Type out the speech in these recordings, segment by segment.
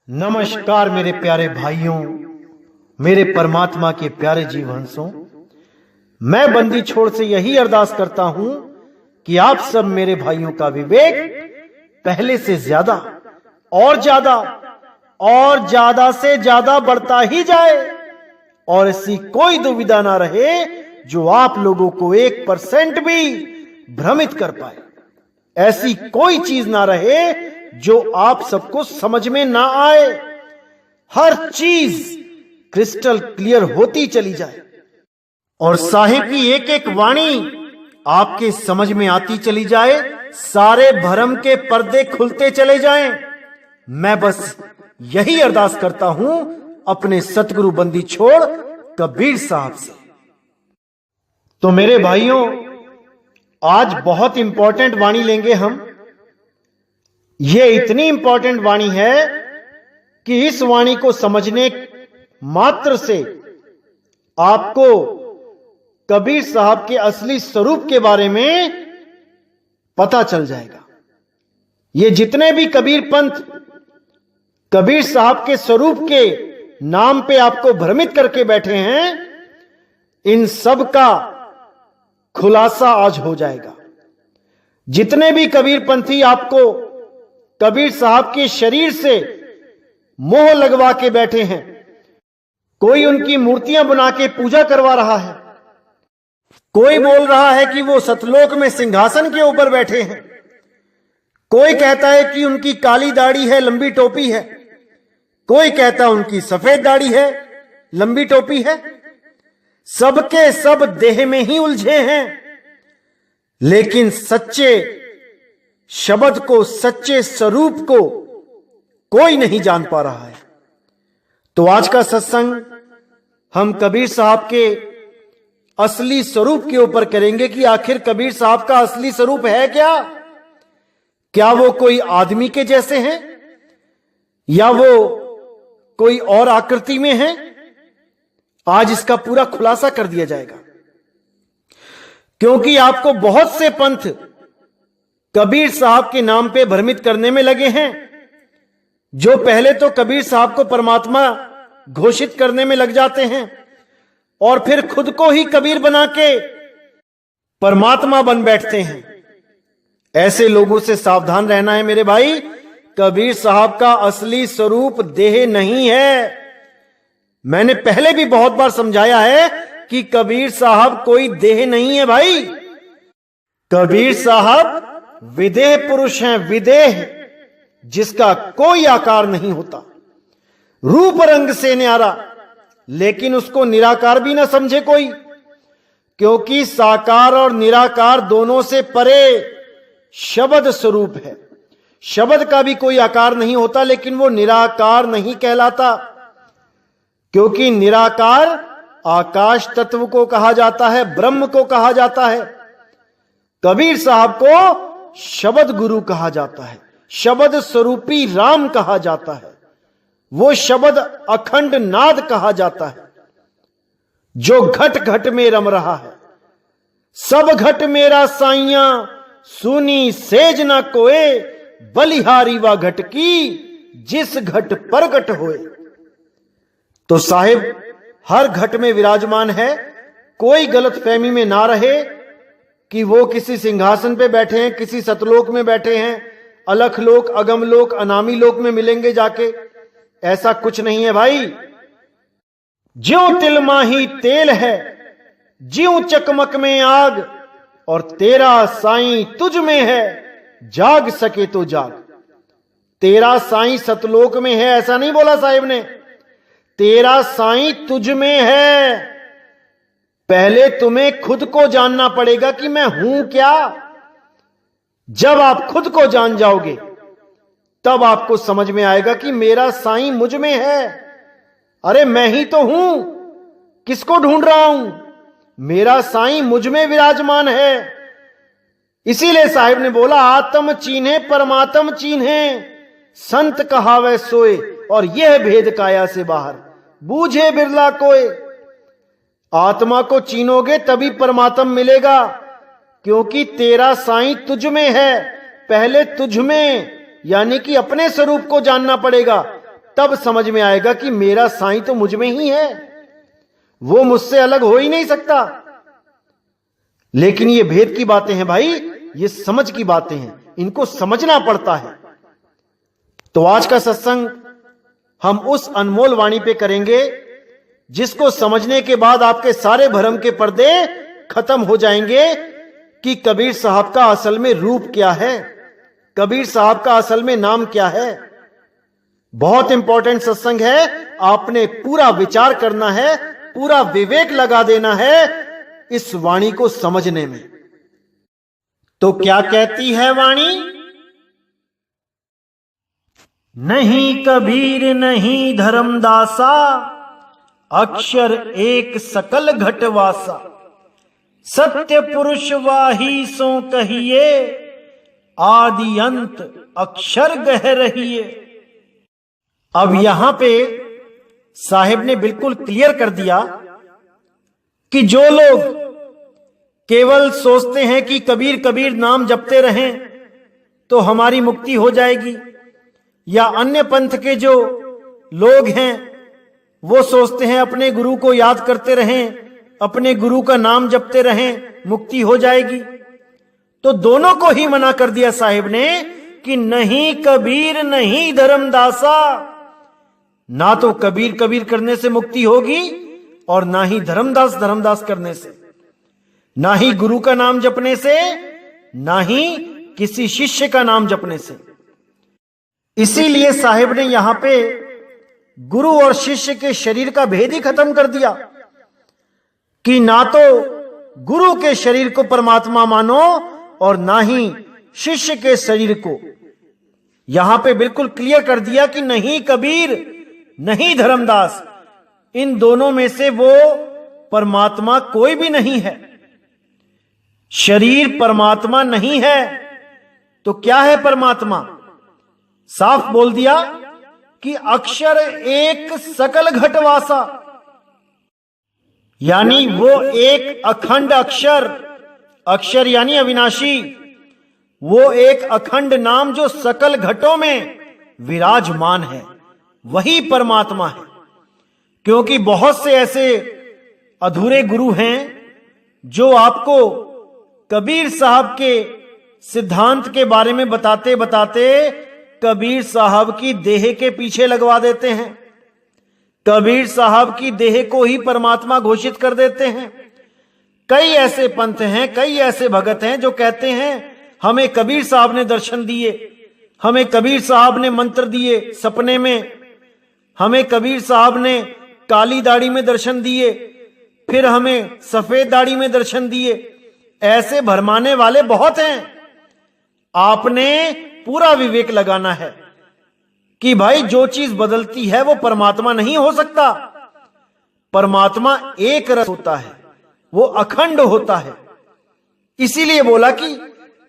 नमस्कार मेरे प्यारे भाइयों, मेरे परमात्मा के प्यारे जीवहंसों। मैं बंदी छोड़ से यही अरदास करता हूं कि आप सब मेरे भाइयों का विवेक पहले से ज्यादा और ज्यादा से ज्यादा बढ़ता ही जाए और ऐसी कोई दुविधा ना रहे जो आप लोगों को 1% भी भ्रमित कर पाए। ऐसी कोई चीज ना रहे जो आप सबको समझ में ना आए। हर चीज क्रिस्टल क्लियर होती चली जाए और साहिब की एक एक वाणी आपके समझ में आती चली जाए। सारे भरम के पर्दे खुलते चले जाएं। मैं बस यही अरदास करता हूं अपने सतगुरु बंदी छोड़ कबीर साहब से। तो मेरे भाइयों, आज बहुत इंपॉर्टेंट वाणी लेंगे हम। ये इतनी इंपॉर्टेंट वाणी है कि इस वाणी को समझने मात्र से आपको कबीर साहब के असली स्वरूप के बारे में पता चल जाएगा। ये जितने भी कबीर पंथ कबीर साहब के स्वरूप के नाम पे आपको भ्रमित करके बैठे हैं, इन सब का खुलासा आज हो जाएगा। जितने भी कबीर पंथी आपको कबीर साहब के शरीर से मोह लगवा के बैठे हैं, कोई उनकी मूर्तियां बना के पूजा करवा रहा है, कोई बोल रहा है कि वो सतलोक में सिंहासन के ऊपर बैठे हैं, कोई कहता है कि उनकी काली दाढ़ी है, लंबी टोपी है, कोई कहता है उनकी सफेद दाढ़ी है, लंबी टोपी है। सबके सब देह में ही उलझे हैं, लेकिन सच्चे शब्द को, सच्चे स्वरूप को कोई नहीं जान पा रहा है। तो आज का सत्संग हम कबीर साहब के असली स्वरूप के ऊपर करेंगे कि आखिर कबीर साहब का असली स्वरूप है क्या। क्या वो कोई आदमी के जैसे हैं या वो कोई और आकृति में हैं? आज इसका पूरा खुलासा कर दिया जाएगा, क्योंकि आपको बहुत से पंथ कबीर साहब के नाम पे भ्रमित करने में लगे हैं। जो पहले तो कबीर साहब को परमात्मा घोषित करने में लग जाते हैं और फिर खुद को ही कबीर बना के परमात्मा बन बैठते हैं। ऐसे लोगों से सावधान रहना है मेरे भाई। कबीर साहब का असली स्वरूप देह नहीं है। मैंने पहले भी बहुत बार समझाया है कि कबीर साहब कोई देह नहीं है भाई। कबीर साहब विदेह पुरुष हैं, विदेह, जिसका कोई आकार नहीं होता, रूप रंग से न्यारा, लेकिन उसको निराकार भी ना समझे कोई, क्योंकि साकार और निराकार दोनों से परे शब्द स्वरूप है। शब्द का भी कोई आकार नहीं होता, लेकिन वो निराकार नहीं कहलाता, क्योंकि निराकार आकाश तत्व को कहा जाता है, ब्रह्म को कहा जाता है। कबीर साहब को शब्द गुरु कहा जाता है, शब्द स्वरूपी राम कहा जाता है, वो शब्द अखंड नाद कहा जाता है, जो घट घट में रम रहा है। सब घट मेरा साइया सुनी सेज ना कोए, बलिहारी वा घट की जिस घट प्रगट होए। तो साहिब हर घट में विराजमान है। कोई गलत फहमी में ना रहे कि वो किसी सिंहासन पे बैठे हैं, किसी सतलोक में बैठे हैं, अलख लोक, अगम लोक, अनामी लोक में मिलेंगे जाके। ऐसा कुछ नहीं है भाई। ज्यों तिल माही तेल है, ज्यों चकमक में आग, और तेरा साईं तुझ में है, जाग सके तो जाग। तेरा साईं सतलोक में है ऐसा नहीं बोला साहिब ने, तेरा साईं तुझ में है। पहले तुम्हें खुद को जानना पड़ेगा कि मैं हूं क्या। जब आप खुद को जान जाओगे तब आपको समझ में आएगा कि मेरा साईं मुझ में है। अरे मैं ही तो हूं, किसको ढूंढ रहा हूं? मेरा साईं मुझ में विराजमान है। इसीलिए साहिब ने बोला, आत्म चीन्हे परमात्म चीन्हे, संत कहावे सोए, और यह भेद काया से बाहर, बूझे बिरला कोय। आत्मा को चीनोगे तभी परमात्मा मिलेगा, क्योंकि तेरा साईं तुझ में है। पहले तुझ में यानी कि अपने स्वरूप को जानना पड़ेगा, तब समझ में आएगा कि मेरा साईं तो मुझ में ही है, वो मुझसे अलग हो ही नहीं सकता। लेकिन ये भेद की बातें हैं भाई, ये समझ की बातें हैं, इनको समझना पड़ता है। तो आज का सत्संग हम उस अनमोल वाणी पे करेंगे जिसको समझने के बाद आपके सारे भ्रम के पर्दे खत्म हो जाएंगे कि कबीर साहब का असल में रूप क्या है, कबीर साहब का असल में नाम क्या है। बहुत इंपॉर्टेंट सत्संग है, आपने पूरा विचार करना है, पूरा विवेक लगा देना है इस वाणी को समझने में। तो क्या कहती है वाणी? नहीं कबीर नहीं धर्मदासा, अक्षर एक सकल घटवासा, सत्य पुरुष वाही सो कहिए, आदि अंत अक्षर गह रहिए। अब यहां पे साहिब ने बिल्कुल क्लियर कर दिया कि जो लोग केवल सोचते हैं कि कबीर कबीर नाम जपते रहें तो हमारी मुक्ति हो जाएगी, या अन्य पंथ के जो लोग हैं वो सोचते हैं अपने गुरु को याद करते रहें, अपने गुरु का नाम जपते रहें, मुक्ति हो जाएगी, तो दोनों को ही मना कर दिया साहिब ने कि नहीं कबीर नहीं धर्मदासा। ना तो कबीर कबीर करने से मुक्ति होगी और ना ही धर्मदास धर्मदास करने से, ना ही गुरु का नाम जपने से, ना ही किसी शिष्य का नाम जपने से। इसीलिए साहिब ने यहां पे गुरु और शिष्य के शरीर का भेद ही खत्म कर दिया कि ना तो गुरु के शरीर को परमात्मा मानो और ना ही शिष्य के शरीर को। यहां पे बिल्कुल क्लियर कर दिया कि नहीं कबीर नहीं धर्मदास, इन दोनों में से वो परमात्मा कोई भी नहीं है। शरीर परमात्मा नहीं है तो क्या है परमात्मा? साफ बोल दिया कि अक्षर एक सकल घटवासा, यानी वो एक अखंड अक्षर, अक्षर यानी अविनाशी, वो एक अखंड नाम जो सकल घटों में विराजमान है, वही परमात्मा है। क्योंकि बहुत से ऐसे अधूरे गुरु हैं जो आपको कबीर साहब के सिद्धांत के बारे में बताते बताते कबीर साहब की देह के पीछे लगवा देते हैं, कबीर साहब की देह को ही परमात्मा घोषित कर देते हैं। कई ऐसे पंथ हैं, कई ऐसे भगत हैं जो कहते हैं हमें कबीर साहब ने दर्शन दिए, हमें कबीर साहब ने मंत्र दिए सपने में, हमें कबीर साहब ने काली दाढ़ी में दर्शन दिए, फिर हमें सफेद दाढ़ी में दर्शन दिए। ऐसे भरमाने वाले बहुत हैं। आपने पूरा विवेक लगाना है कि भाई जो चीज बदलती है वो परमात्मा नहीं हो सकता। परमात्मा एक रस होता है, वो अखंड होता है। इसीलिए बोला कि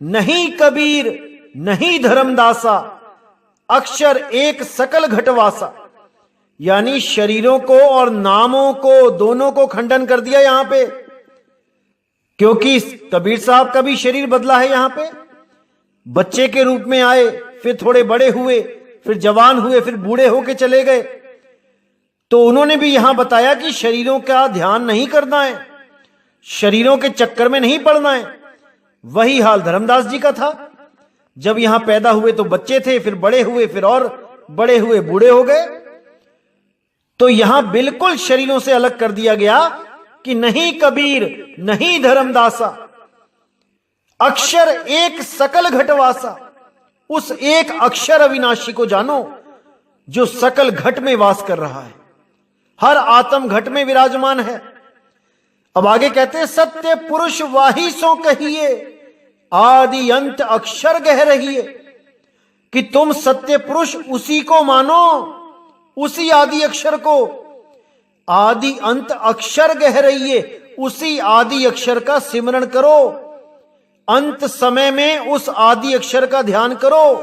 नहीं कबीर नहीं धर्मदासा, अक्षर एक सकल घटवासा, यानी शरीरों को और नामों को दोनों को खंडन कर दिया यहां पे। क्योंकि कबीर साहब का भी शरीर बदला है। यहां पे बच्चे के रूप में आए, फिर थोड़े बड़े हुए, फिर जवान हुए, फिर बूढ़े होके चले गए। तो उन्होंने भी यहां बताया कि शरीरों का ध्यान नहीं करना है, शरीरों के चक्कर में नहीं पड़ना है। वही हाल धर्मदास जी का था। जब यहां पैदा हुए तो बच्चे थे, फिर बड़े हुए, फिर और बड़े हुए, बूढ़े हो गए। तो यहां बिल्कुल शरीरों से अलग कर दिया गया कि नहीं कबीर नहीं धर्मदासा, अक्षर एक सकल घटवासा। उस एक अक्षर अविनाशी को जानो जो सकल घट में वास कर रहा है, हर आत्म घट में विराजमान है। अब आगे कहते हैं सत्य पुरुष वाही सो कहिए, आदि अंत अक्षर गह रहिए, कि तुम सत्य पुरुष उसी को मानो, उसी आदि अक्षर को। आदि अंत अक्षर गह रहिए, उसी आदि अक्षर का सिमरण करो, अंत समय में उस आदि अक्षर का ध्यान करो,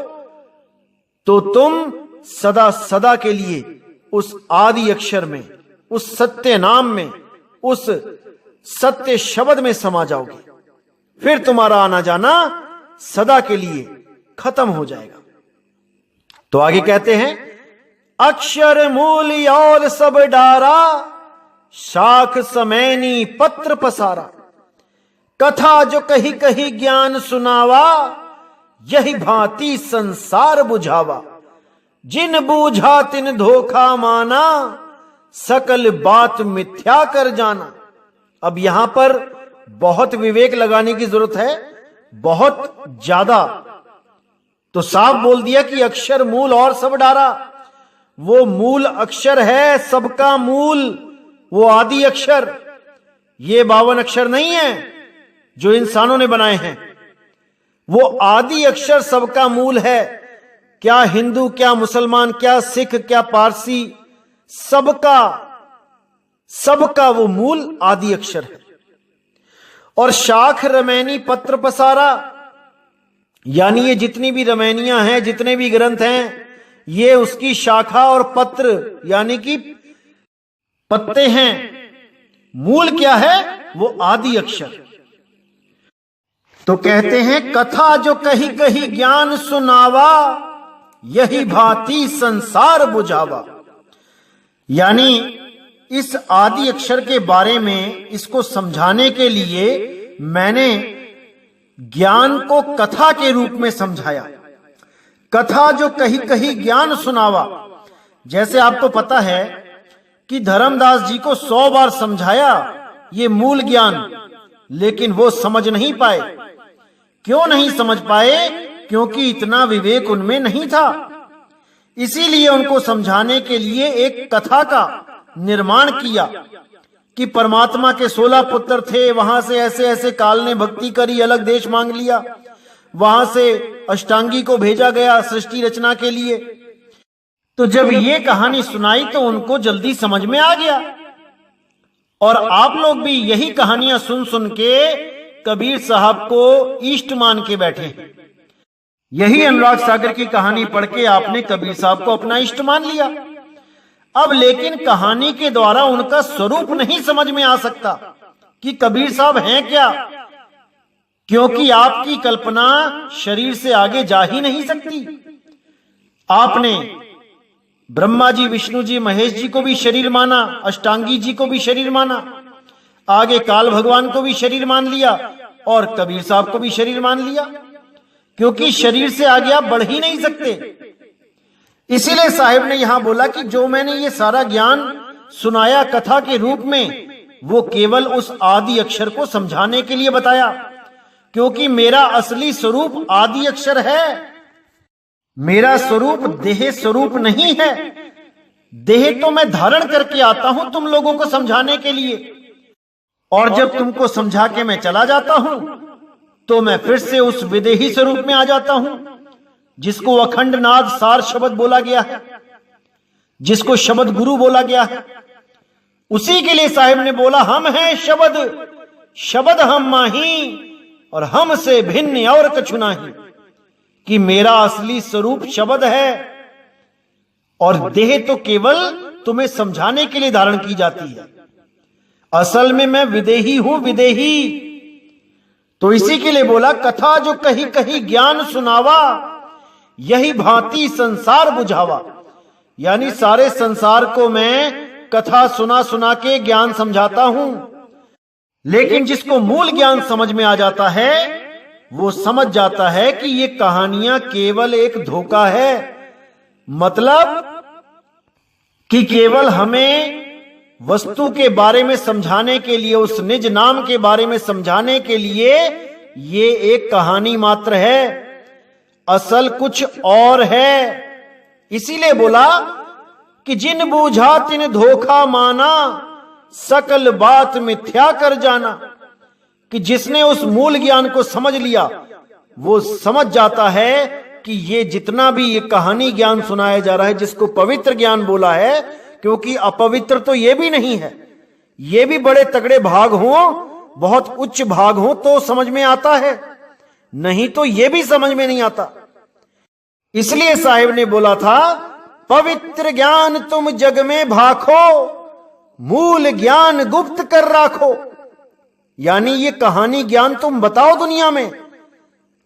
तो तुम सदा सदा के लिए उस आदि अक्षर में, उस सत्य नाम में, उस सत्य शब्द में समा जाओगे। फिर तुम्हारा आना जाना सदा के लिए खत्म हो जाएगा। तो आगे कहते हैं अक्षर मूल और सब डारा, शाख समैनी पत्र पसारा। कथा जो कही कही ज्ञान सुनावा, यही भांति संसार बुझावा। जिन बूझा तिन धोखा माना, सकल बात मिथ्या कर जाना। अब यहां पर बहुत विवेक लगाने की जरूरत है, बहुत ज्यादा। तो साफ बोल दिया कि अक्षर मूल और सब डारा। वो मूल अक्षर है, सबका मूल, वो आदि अक्षर। ये 52 अक्षर नहीं है जो इंसानों ने बनाए हैं, वो आदि अक्षर सबका मूल है। क्या हिंदू, क्या मुसलमान, क्या सिख, क्या पारसी, सबका वो मूल आदि अक्षर है। और शाख रमैनी पत्र पसारा, यानी ये जितनी भी रमैनियां हैं, जितने भी ग्रंथ हैं, ये उसकी शाखा और पत्र यानी कि पत्ते हैं। मूल क्या है? वो आदि अक्षर। तो कहते हैं कथा जो कही कही ज्ञान सुनावा, यही भांति संसार बुझावा। यानी इस आदि अक्षर के बारे में, इसको समझाने के लिए मैंने ज्ञान को कथा के रूप में समझाया। कथा जो कही कही ज्ञान सुनावा। जैसे आपको पता है कि धर्मदास जी को 100 बार समझाया ये मूल ज्ञान, लेकिन वो समझ नहीं पाए। क्यों नहीं समझ पाए? क्योंकि इतना विवेक उनमें नहीं था। इसीलिए उनको समझाने के लिए एक कथा का निर्माण किया कि परमात्मा के 16 पुत्र थे, वहां से ऐसे ऐसे काल ने भक्ति करी, अलग देश मांग लिया, वहां से अष्टांगी को भेजा गया सृष्टि रचना के लिए। तो जब ये कहानी सुनाई तो उनको जल्दी समझ में आ गया। और आप लोग भी यही कहानियां सुन सुन के कबीर साहब को इष्ट मान के बैठे। यही अनुराग सागर की कहानी पढ़ के आपने कबीर साहब को अपना इष्ट मान लिया। अब लेकिन कहानी के द्वारा उनका स्वरूप नहीं समझ में आ सकता कि कबीर साहब हैं क्या, क्योंकि आपकी कल्पना शरीर से आगे जा ही नहीं सकती। आपने ब्रह्मा जी, विष्णु जी, महेश जी को भी शरीर माना, अष्टांगी जी को भी शरीर माना, आगे काल भगवान को भी शरीर मान लिया और कबीर साहब को भी शरीर मान लिया, क्योंकि शरीर से आगे आप बढ़ ही नहीं सकते। इसीलिए साहिब ने यहां बोला कि जो मैंने ये सारा ज्ञान सुनाया कथा के रूप में, वो केवल उस आदि अक्षर को समझाने के लिए बताया, क्योंकि मेरा असली स्वरूप आदि अक्षर है। मेरा स्वरूप देह स्वरूप नहीं है। देह तो मैं धारण करके आता हूं तुम लोगों को समझाने के लिए, और जब तुमको समझा के मैं चला जाता हूं तो मैं फिर से उस विदेही स्वरूप में आ जाता हूं, जिसको अखंड नाद सार शब्द बोला गया है, जिसको शब्द गुरु बोला गया है। उसी के लिए साहिब ने बोला हम हैं शब्द, शब्द हम माही, और हम से भिन्न और कछु नहीं, कि मेरा असली स्वरूप शब्द है और देह तो केवल तुम्हें समझाने के लिए धारण की जाती है। असल में मैं विदेही हूं, विदेही। तो इसी के लिए बोला कथा जो कही कही ज्ञान सुनावा, यही भांति संसार बुझावा। यानी सारे संसार को मैं कथा सुना सुना के ज्ञान समझाता हूं, लेकिन जिसको मूल ज्ञान समझ में आ जाता है वो समझ जाता है कि ये कहानियां केवल एक धोखा है। मतलब कि केवल हमें वस्तु के बारे में समझाने के लिए, उस निज नाम के बारे में समझाने के लिए ये एक कहानी मात्र है, असल कुछ और है। इसीलिए बोला कि जिन बूझा तिन धोखा माना, सकल बात मिथ्या कर जाना। कि जिसने उस मूल ज्ञान को समझ लिया वो समझ जाता है कि ये जितना भी ये कहानी ज्ञान सुनाया जा रहा है, जिसको पवित्र ज्ञान बोला है, क्योंकि अपवित्र तो ये भी नहीं है। ये भी बड़े तगड़े भाग हों, बहुत उच्च भाग हों तो समझ में आता है, नहीं तो ये भी समझ में नहीं आता। इसलिए साहिब ने बोला था पवित्र ज्ञान तुम जग में भाखो, मूल ज्ञान गुप्त कर राखो। यानी ये कहानी ज्ञान तुम बताओ दुनिया में,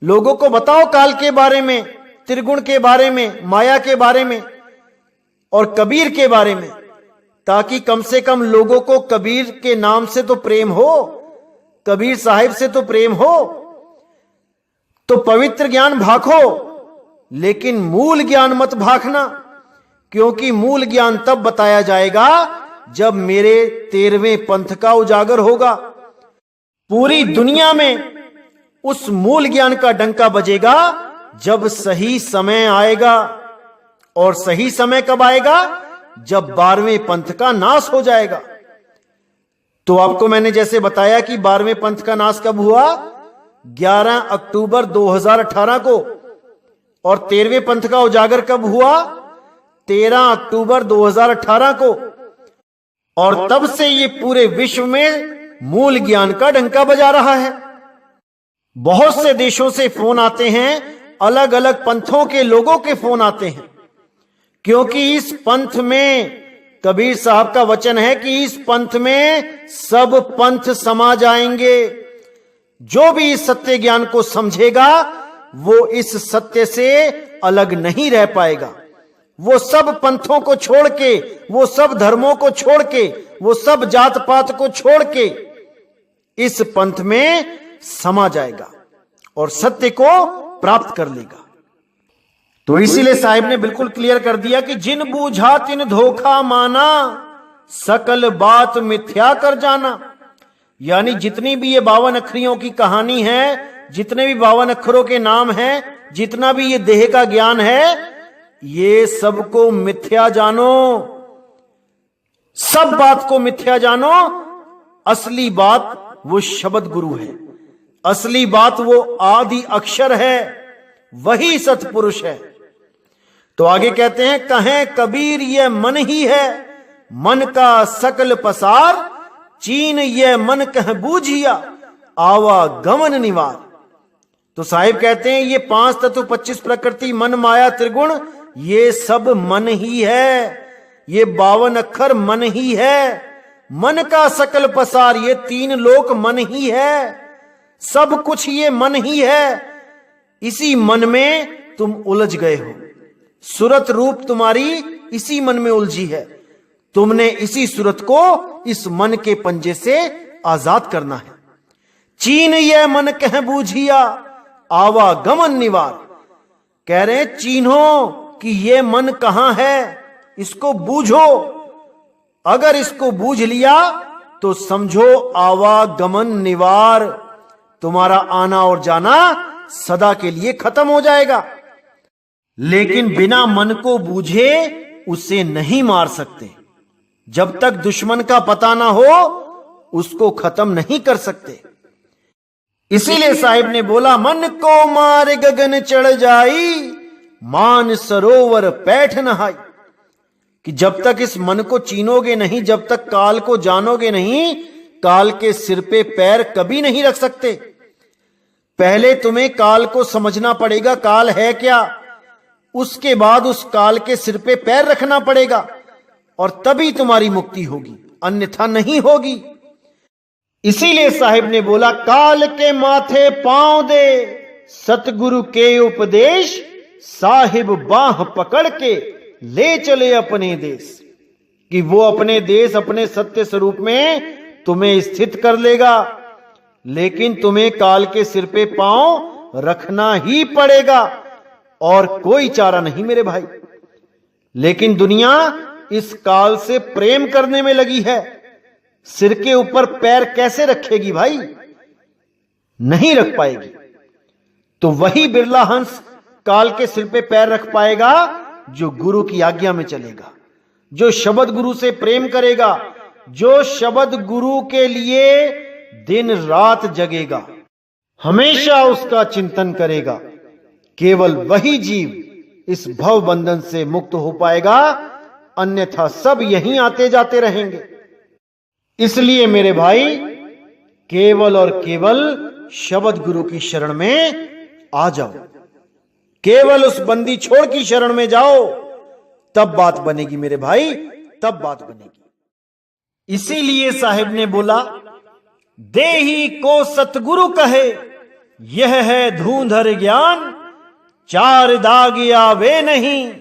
लोगों को बताओ काल के बारे में, त्रिगुण के बारे में, माया के बारे में। और कबीर के बारे में, ताकि कम से कम लोगों को कबीर के नाम से तो प्रेम हो, कबीर साहिब से तो प्रेम हो। तो पवित्र ज्ञान भाखो, लेकिन मूल ज्ञान मत भाखना, क्योंकि मूल ज्ञान तब बताया जाएगा जब मेरे 13वें पंथ का उजागर होगा। पूरी दुनिया में उस मूल ज्ञान का डंका बजेगा जब सही समय आएगा। और सही समय कब आएगा? जब 12वें पंथ का नाश हो जाएगा। तो आपको मैंने जैसे बताया कि 12वें पंथ का नाश कब हुआ? 11 अक्टूबर 2018 को। और 13वें पंथ का उजागर कब हुआ? 13 अक्टूबर 2018 को। और तब से ये पूरे विश्व में मूल ज्ञान का डंका बजा रहा है। बहुत से देशों से फोन आते हैं, अलग अलग पंथों के लोगों के फोन आते हैं, क्योंकि इस पंथ में कबीर साहब का वचन है कि इस पंथ में सब पंथ समा जाएंगे। जो भी इस सत्य ज्ञान को समझेगा वो इस सत्य से अलग नहीं रह पाएगा। वो सब पंथों को छोड़ के, वो सब धर्मों को छोड़ के, वो सब जात पात को छोड़ के इस पंथ में समा जाएगा और सत्य को प्राप्त कर लेगा। तो इसीलिए साहिब ने बिल्कुल क्लियर कर दिया कि जिन बूझा तिन धोखा माना, सकल बात मिथ्या कर जाना। यानी जितनी भी ये 52 अखरियों की कहानी है, जितने भी 52 अक्षरों के नाम हैं, जितना भी ये देह का ज्ञान है, ये सबको मिथ्या जानो, सब बात को मिथ्या जानो। असली बात वो शब्द गुरु है, असली बात वो आदि अक्षर है, वही सतपुरुष है। तो आगे कहते हैं, कहें कबीर ये मन ही है, मन का सकल पसार, चीन ये मन कह बूझिया, आवा गमन निवार। तो साहिब कहते हैं ये 5 तत्व 25 प्रकृति मन माया त्रिगुण, ये सब मन ही है, ये 52 अक्षर मन ही है। मन का सकल पसार, ये 3 लोक मन ही है, सब कुछ ये मन ही है। इसी मन में तुम उलझ गए हो, सूरत रूप तुम्हारी इसी मन में उलझी है। तुमने इसी सूरत को इस मन के पंजे से आजाद करना है। चीन ये मन कह बूझिया, आवागमन निवार। कह रहे हैं चीन्हो कि ये मन कहां है, इसको बूझो। अगर इसको बूझ लिया तो समझो आवागमन निवार, तुम्हारा आना और जाना सदा के लिए खत्म हो जाएगा। लेकिन बिना मन को बूझे उसे नहीं मार सकते। जब तक दुश्मन का पता ना हो उसको खत्म नहीं कर सकते। इसीलिए साहिब ने बोला, मन को मार गगन चढ़ जाई, मान सरोवर पैठ नहाई। कि जब तक इस मन को चीनोगे नहीं, जब तक काल को जानोगे नहीं, काल के सिर पे पैर कभी नहीं रख सकते। पहले तुम्हें काल को समझना पड़ेगा, काल है क्या, उसके बाद उस काल के सिर पे पैर रखना पड़ेगा और तभी तुम्हारी मुक्ति होगी, अन्यथा नहीं होगी। इसीलिए साहिब ने बोला, काल के माथे पांव दे, सतगुरु के उपदेश, साहिब बाह पकड़ के ले चले अपने देश। कि वो अपने देश, अपने सत्य स्वरूप में तुम्हें स्थित कर लेगा, लेकिन तुम्हें काल के सिर पे पांव रखना ही पड़ेगा और कोई चारा नहीं मेरे भाई। लेकिन दुनिया इस काल से प्रेम करने में लगी है। सिर के ऊपर पैर कैसे रखेगी भाई? नहीं रख पाएगी। तो वही बिरला हंस काल के सिर पे पैर रख पाएगा जो गुरु की आज्ञा में चलेगा, जो शब्द गुरु से प्रेम करेगा, जो शब्द गुरु के लिए दिन रात जगेगा, हमेशा उसका चिंतन करेगा। केवल वही जीव इस भव बंधन से मुक्त हो पाएगा, अन्यथा सब यहीं आते जाते रहेंगे। इसलिए मेरे भाई, केवल और केवल शब्द गुरु की शरण में आ जाओ, केवल उस बंदी छोड़ की शरण में जाओ, तब बात बनेगी मेरे भाई, तब बात बनेगी। इसीलिए साहिब ने बोला, देही को सतगुरु कहे, यह है धूंधर ज्ञान, 4 दाग आवे नहीं,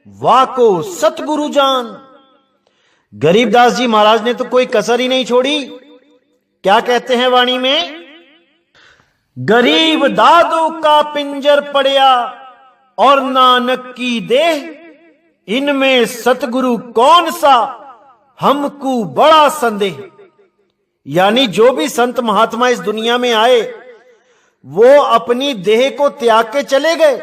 वाको सतगुरु जान। गरीबदास जी महाराज ने तो कोई कसर ही नहीं छोड़ी। क्या कहते हैं वाणी में? गरीब दादू का पिंजर पड़या और नानक की देह, इनमें सतगुरु कौन सा हमको बड़ा संदेह। यानी जो भी संत महात्मा इस दुनिया में आए वो अपनी देह को त्याग के चले गए।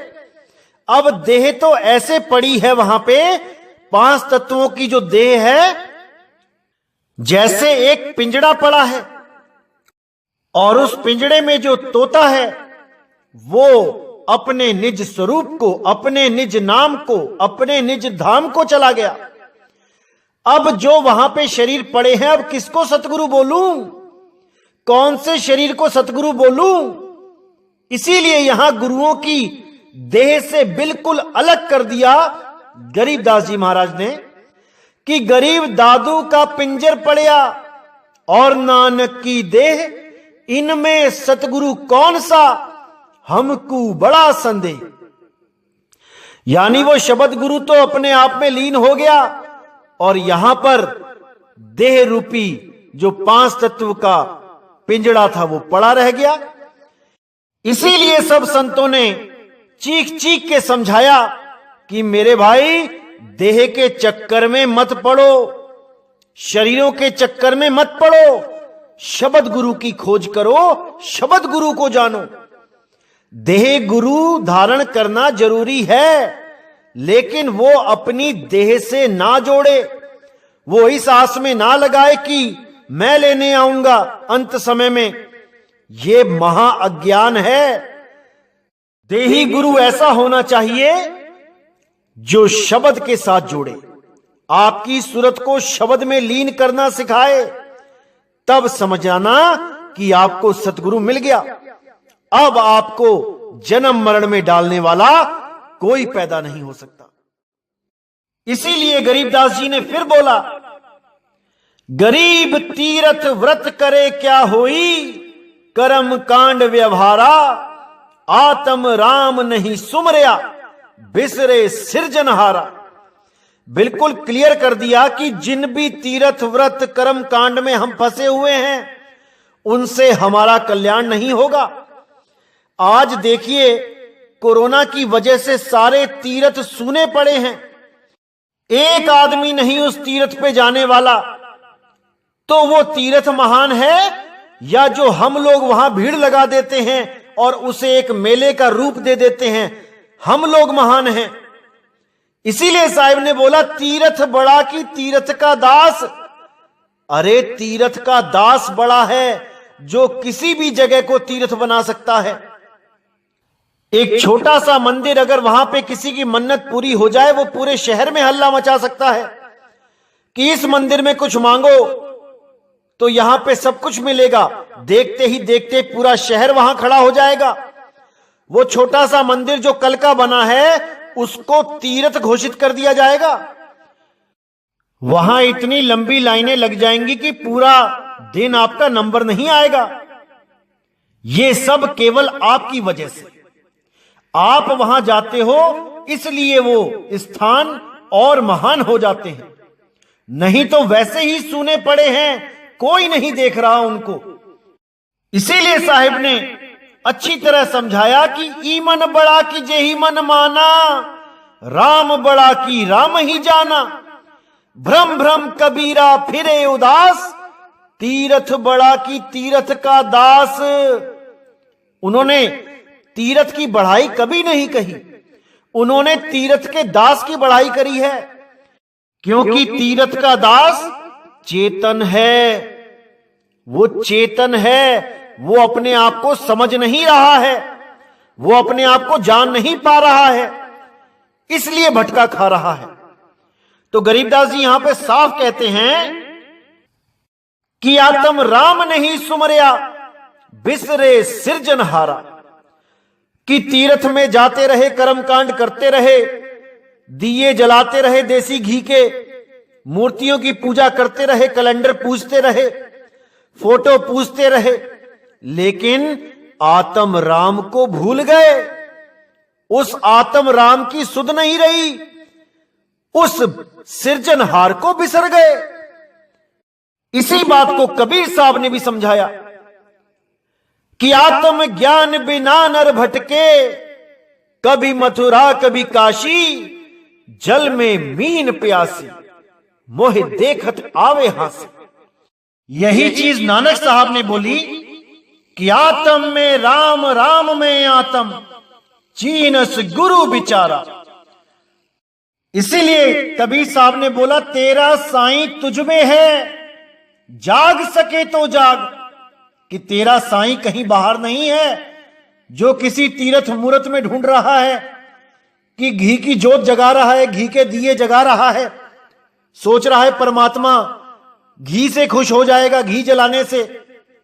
अब देह तो ऐसे पड़ी है वहां पे, 5 तत्वों की जो देह है, जैसे एक पिंजड़ा पड़ा है और उस पिंजड़े में जो तोता है वो अपने निज स्वरूप को, अपने निज नाम को, अपने निज धाम को चला गया। अब जो वहां पे शरीर पड़े हैं, अब किसको सतगुरु बोलूं? कौन से शरीर को सतगुरु बोलूं? इसीलिए यहां गुरुओं की देह से बिल्कुल अलग कर दिया गरीबदास जी महाराज ने कि गरीब दादू का पिंजर पड़या और नानक की देह, इनमें सतगुरु कौन सा हमको बड़ा संदेह। यानी वो शब्द गुरु तो अपने आप में लीन हो गया और यहां पर देह रूपी जो 5 तत्व का पिंजड़ा था वो पड़ा रह गया। इसीलिए सब संतों ने चीख चीख के समझाया कि मेरे भाई, देह के चक्कर में मत पड़ो, शरीरों के चक्कर में मत पड़ो, शब्द गुरु की खोज करो, शब्द गुरु को जानो। देह गुरु धारण करना जरूरी है, लेकिन वो अपनी देह से ना जोड़े, वो इस आस में ना लगाए कि मैं लेने आऊंगा अंत समय में। ये महा अज्ञान है। देही गुरु ऐसा होना चाहिए जो शब्द के साथ जोड़े, आपकी सूरत को शब्द में लीन करना सिखाए, तब समझाना कि आपको सतगुरु मिल गया। अब आपको जन्म मरण में डालने वाला कोई पैदा नहीं हो सकता। इसीलिए गरीबदास जी ने फिर बोला, गरीब तीरथ व्रत करे क्या होई, कर्म कांड व्यवहारा, आत्म राम नहीं सुमरिया, बिसरे सिरजनहारा। बिल्कुल क्लियर कर दिया कि जिन भी तीर्थ व्रत कर्म कांड में हम फंसे हुए हैं उनसे हमारा कल्याण नहीं होगा। आज देखिए, कोरोना की वजह से सारे तीर्थ सूने पड़े हैं, एक आदमी नहीं उस तीर्थ पे जाने वाला। तो वो तीर्थ महान है या जो हम लोग वहां भीड़ लगा देते हैं और उसे एक मेले का रूप दे देते हैं, हम लोग महान हैं। इसीलिए साहिब ने बोला, तीर्थ बड़ा की तीर्थ का दास। अरे तीर्थ का दास बड़ा है जो किसी भी जगह को तीर्थ बना सकता है। एक छोटा सा मंदिर अगर वहां पे किसी की मन्नत पूरी हो जाए, वो पूरे शहर में हल्ला मचा सकता है कि इस मंदिर में कुछ मांगो तो यहां पे सब कुछ मिलेगा। देखते ही देखते पूरा शहर वहां खड़ा हो जाएगा। वो छोटा सा मंदिर जो कल का बना है उसको तीर्थ घोषित कर दिया जाएगा। वहां इतनी लंबी लाइनें लग जाएंगी कि पूरा दिन आपका नंबर नहीं आएगा। ये सब केवल आपकी वजह से, आप वहां जाते हो इसलिए वो स्थान और महान हो जाते हैं, नहीं तो वैसे ही सूने पड़े हैं, कोई नहीं देख रहा उनको। इसीलिए साहिब ने अच्छी तरह समझाया कि ईमन बड़ा की जेही मन माना, राम बड़ा की राम ही जाना। भ्रम भ्रम कबीरा फिरे उदास, तीर्थ बड़ा की तीर्थ का दास। उन्होंने तीर्थ की बढ़ाई कभी नहीं कही, उन्होंने तीर्थ के दास की बढ़ाई करी है, क्योंकि तीर्थ का दास चेतन है। वो चेतन है, वो अपने आप को समझ नहीं रहा है, वो अपने आप को जान नहीं पा रहा है, इसलिए भटका खा रहा है। तो गरीबदास जी यहां पे साफ कहते हैं कि आत्म राम नहीं सुमरिया, बिसरे सिरजनहारा। कि तीर्थ में जाते रहे, कर्मकांड करते रहे, दिए जलाते रहे देसी घी के, मूर्तियों की पूजा करते रहे, कैलेंडर पूजते रहे, फोटो पूजते रहे, लेकिन आत्म राम को भूल गए। उस आत्म राम की सुध नहीं रही, उस सिरजनहार को बिसर गए। इसी बात को कबीर साहब ने भी समझाया कि आत्म ज्ञान बिना नर भटके, कभी मथुरा कभी काशी, जल में मीन प्यासी, मोहे देखत आवे हासी। यही चीज नानक साहब ने बोली कि आत्म में राम, राम में आत्म, चीनस गुरु बिचारा। इसीलिए कबीर साहब ने बोला तेरा साईं तुझ में है, जाग सके तो जाग, कि तेरा साईं कहीं बाहर नहीं है जो किसी तीर्थ मूर्त में ढूंढ रहा है, कि घी की जोत जगा रहा है, घी के दिए जगा रहा है, सोच रहा है परमात्मा घी से खुश हो जाएगा घी जलाने से।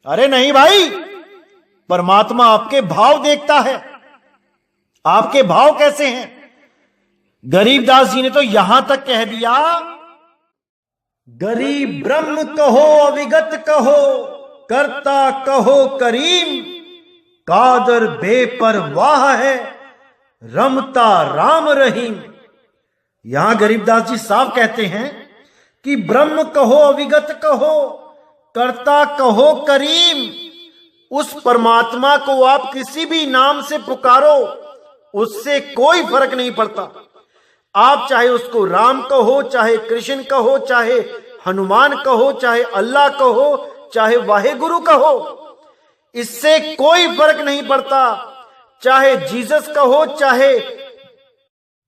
अरे नहीं भाई, परमात्मा आपके भाव देखता है। आपके भाव कैसे हैं? गरीबदास जी ने तो यहां तक कह दिया, गरीब ब्रह्म कहो अविगत कहो, करता कहो करीम, कादर बेपरवाह है, रमता राम रहीम। यहां गरीबदास जी साफ कहते हैं कि ब्रह्म कहो अविगत कहो, करता कहो करीम, उस परमात्मा को आप किसी भी नाम से पुकारो, उससे कोई फर्क नहीं पड़ता। आप चाहे उसको राम कहो, चाहे कृष्ण कहो, चाहे हनुमान कहो, चाहे अल्लाह कहो, चाहे वाहेगुरु कहो, इससे कोई फर्क नहीं पड़ता। चाहे जीसस कहो, चाहे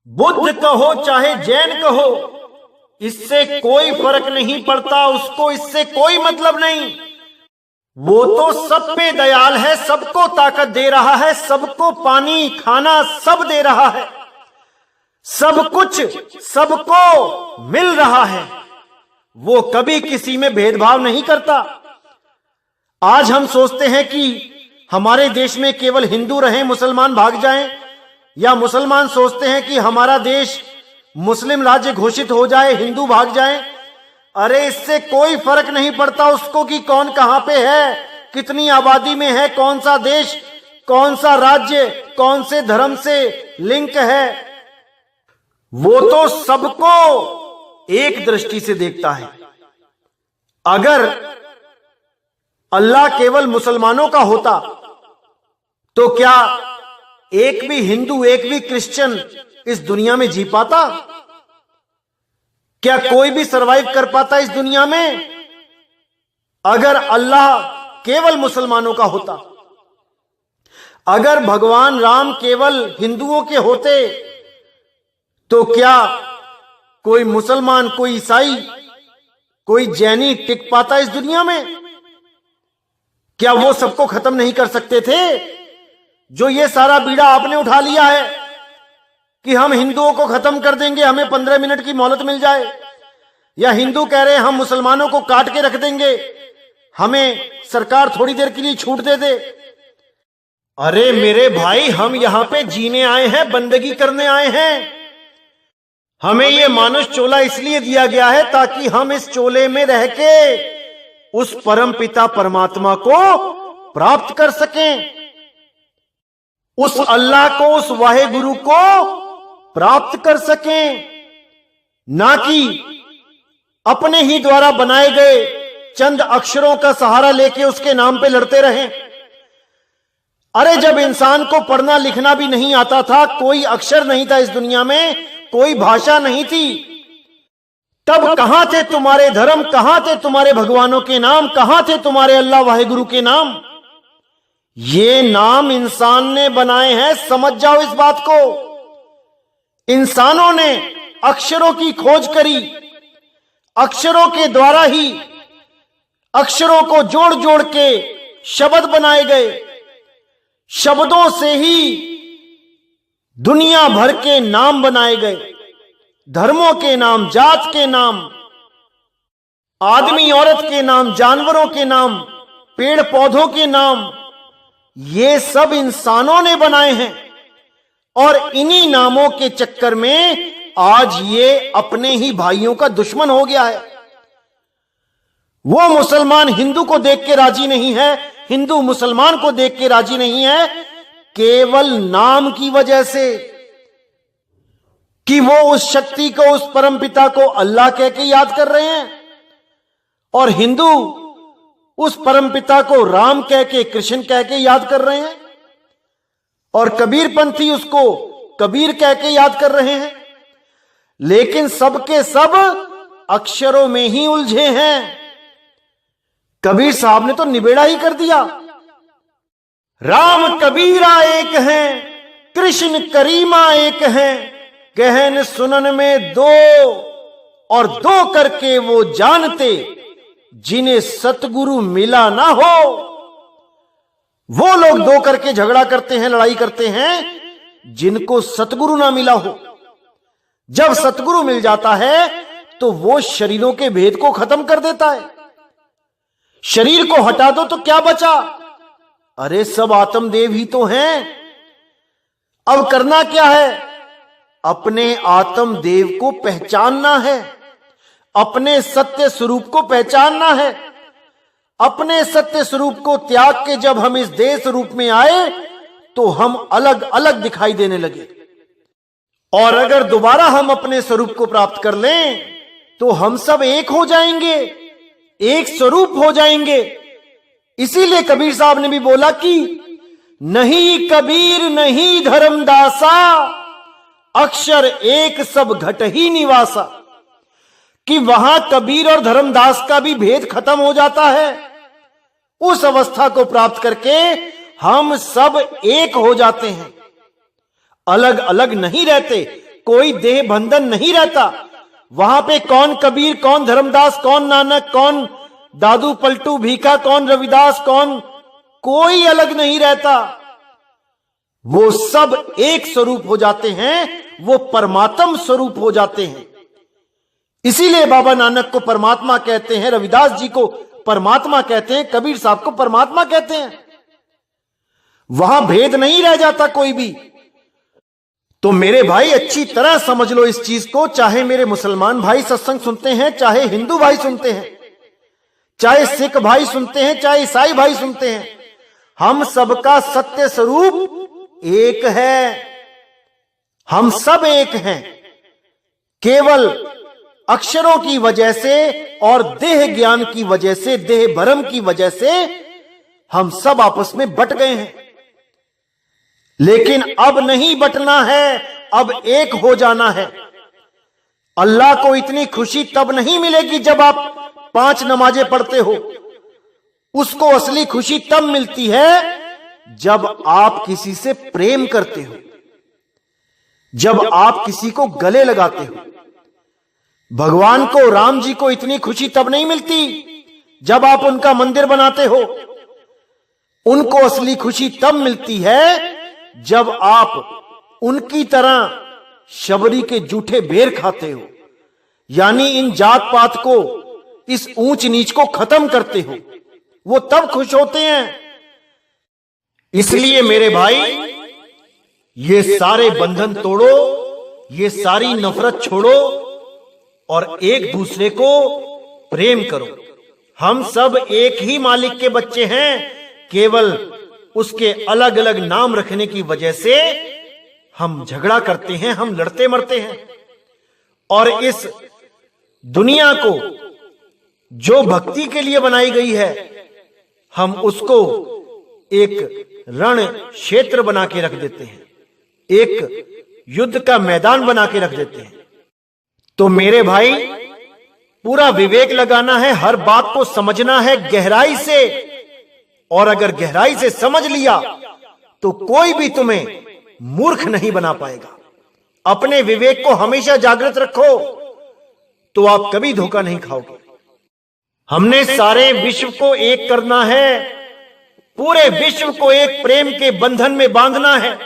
बुद्ध कहो, चाहे जैन कहो, इससे कोई फर्क नहीं पड़ता। उसको इससे कोई मतलब नहीं। वो तो सब पे दयाल है, सबको ताकत दे रहा है, सबको पानी खाना सब दे रहा है, सब कुछ सबको मिल रहा है। वो कभी किसी में भेदभाव नहीं करता। आज हम सोचते हैं कि हमारे देश में केवल हिंदू रहें, मुसलमान भाग जाएं, या मुसलमान सोचते हैं कि हमारा देश मुस्लिम राज्य घोषित हो जाए, हिंदू भाग जाएं। अरे इससे कोई फर्क नहीं पड़ता उसको कि कौन कहां पे है, कितनी आबादी में है, कौन सा देश, कौन सा राज्य, कौन से धर्म से लिंक है। वो तो सबको एक दृष्टि से देखता है। अगर अल्लाह केवल मुसलमानों का होता तो क्या एक भी हिंदू, एक भी क्रिश्चियन इस दुनिया में जी पाता? क्या कोई भी सरवाइव कर पाता इस दुनिया में? अगर अल्लाह केवल मुसलमानों का होता, अगर भगवान राम केवल हिंदुओं के होते, तो क्या कोई मुसलमान, कोई ईसाई, कोई जैनी टिक पाता इस दुनिया में? क्या वो सबको खत्म नहीं कर सकते थे? जो ये सारा बीड़ा आपने उठा लिया है कि हम हिंदुओं को खत्म कर देंगे, हमें 15 मिनट की मोहलत मिल जाए, या हिंदू कह रहे हैं हम मुसलमानों को काट के रख देंगे, हमें सरकार थोड़ी देर के लिए छूट दे दे। अरे मेरे भाई, हम यहां पे जीने आए हैं, बंदगी करने आए हैं। हमें ये मानुष चोला इसलिए दिया गया है ताकि हम इस चोले में रह के उस परम पिता परमात्मा को प्राप्त कर सकें, उस अल्लाह को, उस वाहेगुरु को प्राप्त कर सकें, ना कि अपने ही द्वारा बनाए गए चंद अक्षरों का सहारा लेके उसके नाम पे लड़ते रहें। अरे जब इंसान को पढ़ना लिखना भी नहीं आता था, कोई अक्षर नहीं था इस दुनिया में, कोई भाषा नहीं थी, तब कहां थे तुम्हारे धर्म, कहां थे तुम्हारे भगवानों के नाम, कहां थे तुम्हारे अल्लाह वाहेगुरु के नाम? ये नाम इंसान ने बनाए हैं, समझ जाओ इस बात को। इंसानों ने अक्षरों की खोज करी, अक्षरों के द्वारा ही अक्षरों को जोड़ जोड़ के शब्द बनाए गए, शब्दों से ही दुनिया भर के नाम बनाए गए, धर्मों के नाम, जात के नाम, आदमी औरत के नाम, जानवरों के नाम, पेड़ पौधों के नाम, ये सब इंसानों ने बनाए हैं। और इन्हीं नामों के चक्कर में आज ये अपने ही भाइयों का दुश्मन हो गया है। वो मुसलमान हिंदू को देख के राजी नहीं है, हिंदू मुसलमान को देख के राजी नहीं है, केवल नाम की वजह से। कि वो उस शक्ति को, उस परमपिता को अल्लाह कह के याद कर रहे हैं, और हिंदू उस परमपिता को राम कह के, कृष्ण कह के याद कर रहे हैं, और कबीरपंथी उसको कबीर कह के याद कर रहे हैं। लेकिन सबके सब अक्षरों में ही उलझे हैं। कबीर साहब ने तो निबेड़ा ही कर दिया। राम कबीरा एक हैं, कृष्ण करीमा एक हैं, कहन सुनन में दो, और दो करके वो जानते, जिन्हें सतगुरु मिला ना हो। वो लोग दो करके झगड़ा करते हैं, लड़ाई करते हैं, जिनको सतगुरु ना मिला हो। जब सतगुरु मिल जाता है तो वो शरीरों के भेद को खत्म कर देता है। शरीर को हटा दो तो क्या बचा? अरे सब आत्मदेव ही तो हैं। अब करना क्या है? अपने आत्मदेव को पहचानना है, अपने सत्य स्वरूप को पहचानना है। अपने सत्य स्वरूप को त्याग के जब हम इस देह स्वरूप में आए तो हम अलग अलग दिखाई देने लगे, और अगर दोबारा हम अपने स्वरूप को प्राप्त कर लें तो हम सब एक हो जाएंगे, एक स्वरूप हो जाएंगे। इसीलिए कबीर साहब ने भी बोला कि नहीं कबीर नहीं धर्मदासा, अक्षर एक सब घट ही निवासा। कि वहां कबीर और धर्मदास का भी भेद खत्म हो जाता है। उस अवस्था को प्राप्त करके हम सब एक हो जाते हैं, अलग अलग नहीं रहते, कोई देह बंधन नहीं रहता। वहां पे कौन कबीर, कौन धर्मदास, कौन नानक, कौन दादू पलटू भीखा, कौन रविदास, कौन, कोई अलग नहीं रहता। वो सब एक स्वरूप हो जाते हैं, वो परमात्म स्वरूप हो जाते हैं। इसीलिए बाबा नानक को परमात्मा कहते हैं, रविदास जी को परमात्मा कहते हैं, कबीर साहब को परमात्मा कहते हैं। वहां भेद नहीं रह जाता कोई भी। तो मेरे भाई अच्छी तरह समझ लो इस चीज को। चाहे मेरे मुसलमान भाई सत्संग सुनते हैं, चाहे हिंदू भाई सुनते हैं, चाहे सिख भाई सुनते हैं, चाहे ईसाई भाई सुनते हैं, हम सबका सत्य स्वरूप एक है। हम सब एक हैं। केवल अक्षरों की वजह से और देह ज्ञान की वजह से, देह भरम की वजह से हम सब आपस में बट गए हैं। लेकिन अब नहीं बटना है, अब एक हो जाना है। अल्लाह को इतनी खुशी तब नहीं मिलेगी जब आप 5 नमाजें पढ़ते हो। उसको असली खुशी तब मिलती है जब आप किसी से प्रेम करते हो, जब आप किसी को गले लगाते हो। भगवान को, राम जी को इतनी खुशी तब नहीं मिलती जब आप उनका मंदिर बनाते हो। उनको असली खुशी तब मिलती है जब आप उनकी तरह शबरी के जूठे बेर खाते हो, यानी इन जात पात को, इस ऊंच नीच को खत्म करते हो। वो तब खुश होते हैं। इसलिए मेरे भाई, ये सारे बंधन तोड़ो, ये सारी नफरत छोड़ो और एक दूसरे को प्रेम करो। हम सब एक ही मालिक के बच्चे हैं, केवल उसके अलग अलग नाम रखने की वजह से हम झगड़ा करते हैं, हम लड़ते मरते हैं। और इस दुनिया को जो भक्ति के लिए बनाई गई है, हम उसको एक रण क्षेत्र बना के रख देते हैं, एक युद्ध का मैदान बना के रख देते हैं। तो मेरे भाई, पूरा विवेक लगाना है, हर बात को समझना है गहराई से। और अगर गहराई से समझ लिया तो कोई भी तुम्हें मूर्ख नहीं बना पाएगा। अपने विवेक को हमेशा जागृत रखो तो आप कभी धोखा नहीं खाओगे। हमने सारे विश्व को एक करना है, पूरे विश्व को एक प्रेम के बंधन में बांधना है।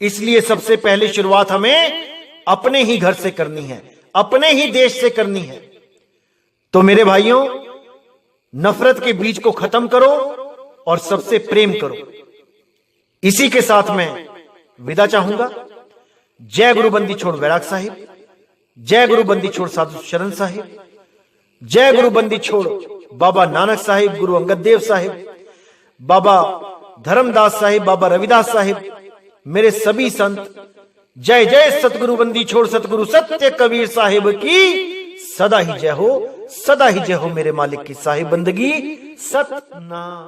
इसलिए सबसे पहले शुरुआत हमें अपने ही घर से करनी है, अपने ही देश से करनी है। तो मेरे भाइयों, नफरत के बीज को खत्म करो और सबसे प्रेम करो। इसी के साथ मैं विदा चाहूंगा। जय गुरु बंदी छोड़ वैराग साहिब, जय गुरु बंदी छोड़ साधु शरण साहिब, जय गुरु बंदी छोड़ बाबा नानक साहिब, गुरु अंगद देव साहिब, बाबा धर्मदास साहिब, बाबा रविदास साहिब, मेरे सभी संत जय जय सतगुरु बंदी छोड़ सतगुरु सत्य कबीर साहिब की सदा ही जय हो, सदा ही जय हो मेरे मालिक की साहिब बंदगी सतनाम।